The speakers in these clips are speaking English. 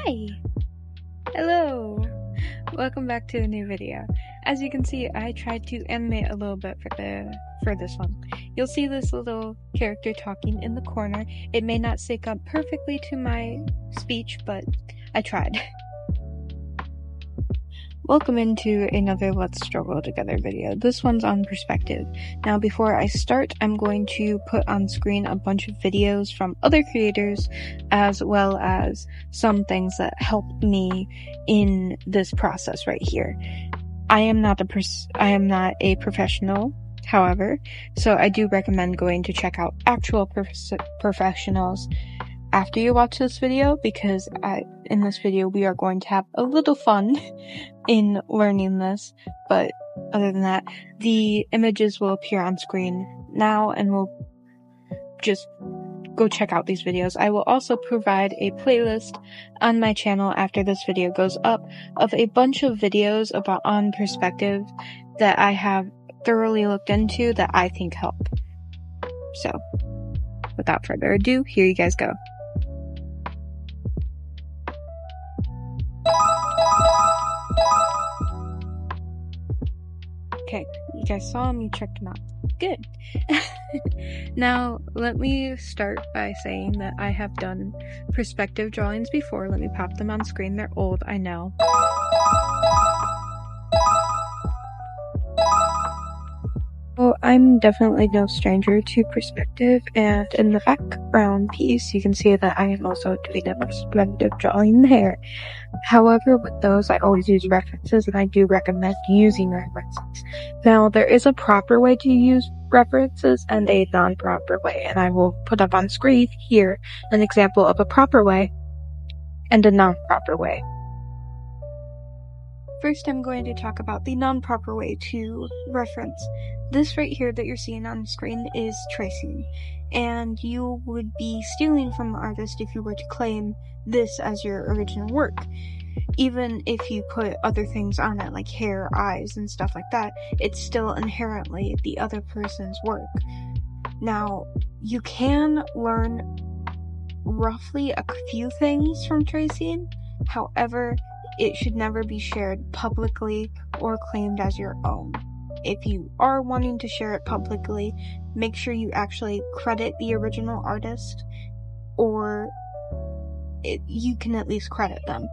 Hi! Hello! Welcome back to a new video. As you can see, I tried to animate a little bit for this one. You'll see this little character talking in the corner. It may not sync up perfectly to my speech, but I tried. Welcome into another Let's Struggle Together video. This one's on perspective. Now before I start, I'm going to put on screen a bunch of videos from other creators, as well as some things that helped me in this process right here. I am not a professional, however, so I do recommend going to check out actual professionals after you watch this video, because in this video we are going to have a little fun in learning this, but other than that, the images will appear on screen now, and we'll just go check out these videos. I will also provide a playlist on my channel after this video goes up of a bunch of videos on perspective that I have thoroughly looked into that I think help. So, without further ado, here you guys go. Okay, you guys saw him, you checked him out. Good. Now, let me start by saying that I have done perspective drawings before. Let me pop them on screen. They're old, I know. Well, I'm definitely no stranger to perspective, and in the background piece, you can see that I am also doing a perspective drawing there. However, with those, I always use references, and I do recommend using references. Now, there is a proper way to use references and a non-proper way, and I will put up on screen here an example of a proper way and a non-proper way. First, I'm going to talk about the non-proper way to reference. This right here that you're seeing on the screen is tracing, and you would be stealing from the artist if you were to claim this as your original work. Even if you put other things on it, like hair, eyes, and stuff like that, it's still inherently the other person's work. Now, you can learn roughly a few things from tracing, however, it should never be shared publicly or claimed as your own. If you are wanting to share it publicly, make sure you actually credit the original artist, or you can at least credit them.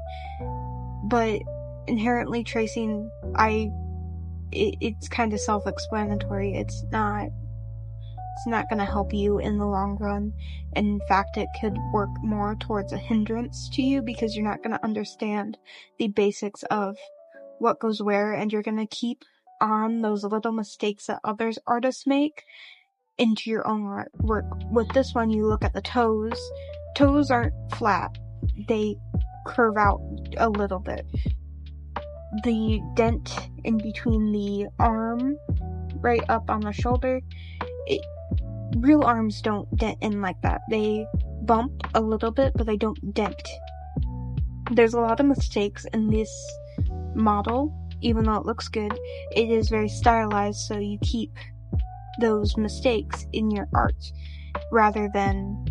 But inherently tracing, it's kind of self-explanatory. It's not gonna help you in the long run. In fact, it could work more towards a hindrance to you, because you're not gonna understand the basics of what goes where, and you're gonna keep on those little mistakes that artists make into your own work. With this one, you look at the toes. Toes aren't flat. They curve out a little bit. The dent in between the arm, right up on the shoulder, real arms don't dent in like that. They bump a little bit, but they don't dent. There's a lot of mistakes in this model. Even though it looks good, it is very stylized, so you keep those mistakes in your art, rather than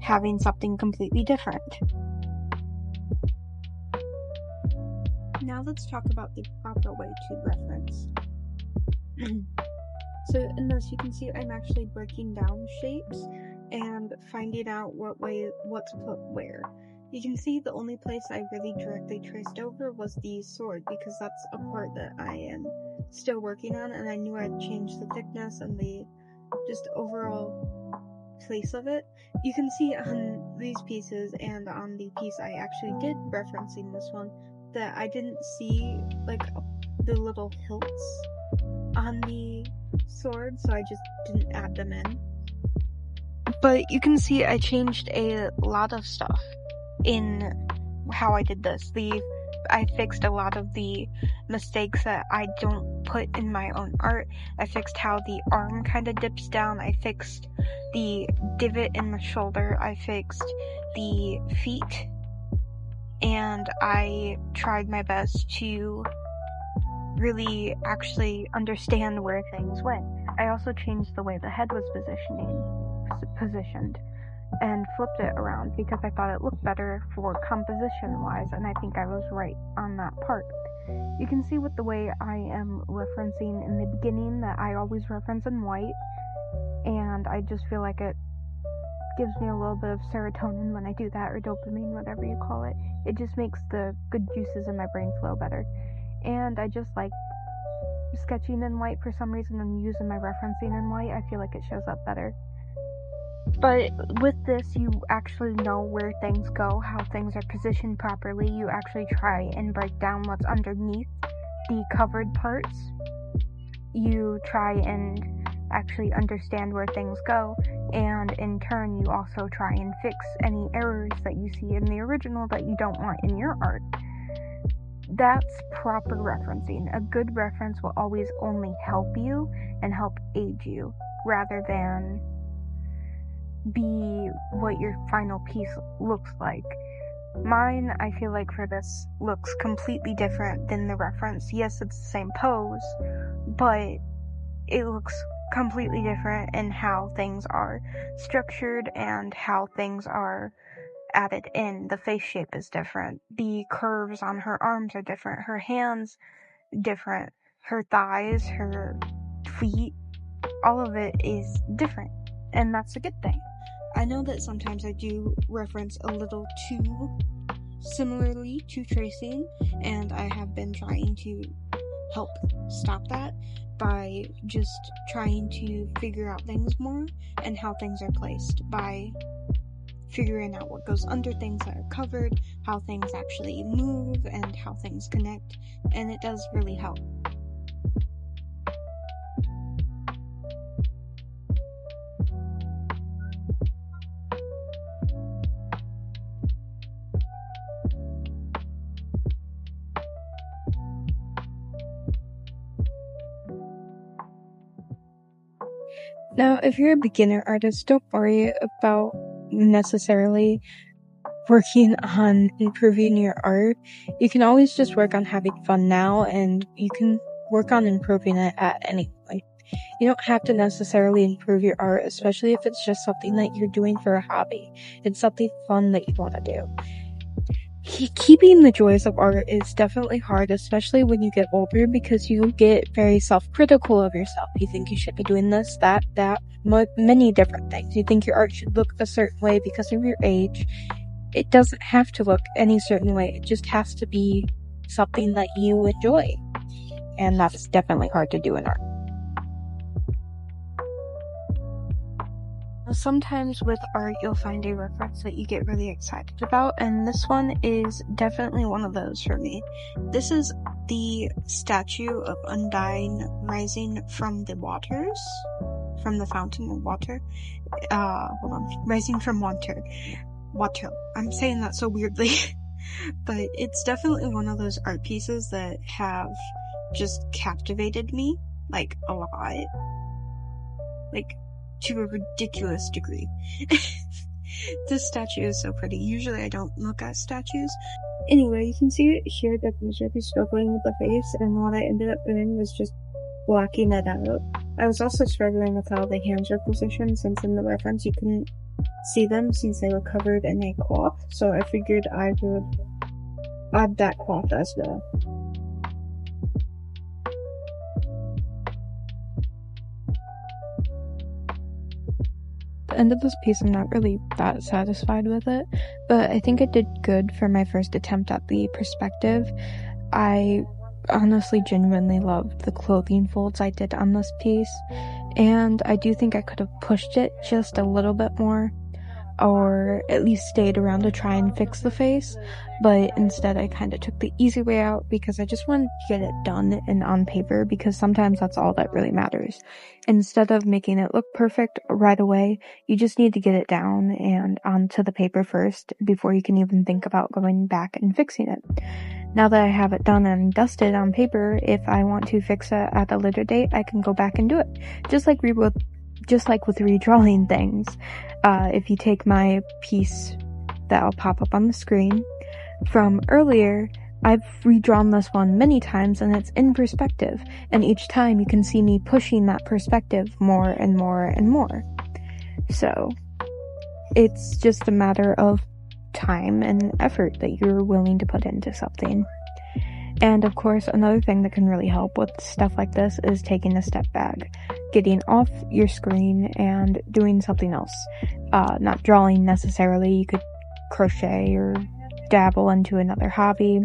having something completely different. Now let's talk about the proper way to reference. So in this, you can see I'm actually breaking down shapes and finding out what's put where. You can see the only place I really directly traced over was the sword, because that's a part that I am still working on, and I knew I'd change the thickness and the just overall place of it. You can see on these pieces and on the piece I actually did referencing this one, that I didn't see like the little hilts on the sword, so I just didn't add them in. But you can see I changed a lot of stuff in how I did this. I fixed a lot of the mistakes that I don't put in my own art. I fixed how the arm kind of dips down. I fixed the divot in the shoulder. I fixed the feet. And I tried my best to really actually understand where things went. I also changed the way the head was positioned. and flipped it around because I thought it looked better for composition wise, and I think I was right on that part. You can see with the way I am referencing in the beginning that I always reference in white, and I just feel like it gives me a little bit of serotonin when I do that, or dopamine, whatever you call it. It just makes the good juices in my brain flow better. And I just like sketching in white for some reason and using my referencing in white. I feel like it shows up better. But with this, you actually know where things go, how things are positioned properly. You actually try and break down what's underneath the covered parts. You try and actually understand where things go, and in turn you also try and fix any errors that you see in the original that you don't want in your art. That's proper referencing. A good reference will always only help you and help aid you, rather than be what your final piece looks like. Mine, I feel like for this, looks completely different than the reference. Yes, it's the same pose, but it looks completely different in how things are structured and how things are added in. The face shape is different. The curves on her arms are different. Her hands different. Her thighs, her feet, all of it is different. And that's a good thing. I know that sometimes I do reference a little too similarly to tracing, and I have been trying to help stop that by just trying to figure out things more and how things are placed, by figuring out what goes under things that are covered, how things actually move, and how things connect, and it does really help. Now, if you're a beginner artist, don't worry about necessarily working on improving your art. You can always just work on having fun now, and you can work on improving it at any point. You don't have to necessarily improve your art, especially if it's just something that you're doing for a hobby. It's something fun that you want to do. Keeping the joys of art is definitely hard, especially when you get older, because you get very self-critical of yourself. You think you should be doing this, that, many different things. You think your art should look a certain way because of your age. It doesn't have to look any certain way. It just has to be something that you enjoy. And that's definitely hard to do in art. Sometimes with art, you'll find a reference that you get really excited about, and this one is definitely one of those for me. This is the statue of Undine rising from the waters, from the fountain of water. Rising from water. I'm saying that so weirdly. But it's definitely one of those art pieces that have just captivated me, like, a lot. Like, to a ridiculous degree. This statue is so pretty. Usually I don't look at statues. Anyway, you can see it here that I'm really struggling with the face, and what I ended up doing was just blocking it out. I was also struggling with how the hands are positioned, since in the reference you couldn't see them since they were covered in a cloth, so I figured I would add that cloth as well. End of this piece, I'm not really that satisfied with it, but I think I did good for my first attempt at the perspective. I honestly genuinely loved the clothing folds I did on this piece, and I do think I could have pushed it just a little bit more, or at least stayed around to try and fix the face, but instead I kind of took the easy way out because I just wanted to get it done and on paper, because sometimes that's all that really matters. Instead of making it look perfect right away, you just need to get it down and onto the paper first before you can even think about going back and fixing it. Now that I have it done and dusted on paper, if I want to fix it at a later date, I can go back and do it. Just like with redrawing things. If you take my piece that'll pop up on the screen from earlier, I've redrawn this one many times, and it's in perspective, and each time you can see me pushing that perspective more and more and more. So, It's just a matter of time and effort that you're willing to put into something. And of course, another thing that can really help with stuff like this is taking a step back, getting off your screen and doing something else. Not drawing necessarily, you could crochet or dabble into another hobby,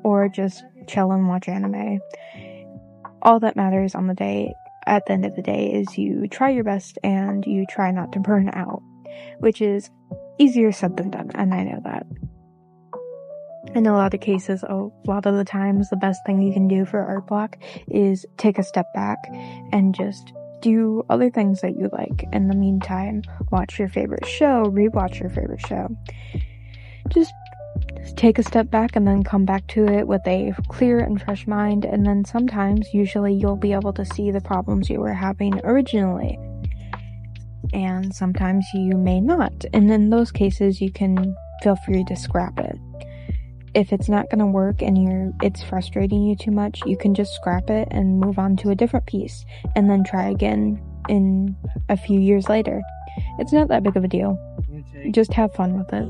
or just chill and watch anime. All that matters at the end of the day is you try your best and you try not to burn out, which is easier said than done, and I know that. In a lot of cases, a lot of the times, the best thing you can do for art block is take a step back and just do other things that you like. In the meantime, watch your favorite show, rewatch your favorite show. Just take a step back and then come back to it with a clear and fresh mind, and then sometimes, usually, you'll be able to see the problems you were having originally. And sometimes you may not, and in those cases, you can feel free to scrap it. If it's not going to work and it's frustrating you too much, you can just scrap it and move on to a different piece, and then try again in a few years later. It's not that big of a deal. Just have fun with it.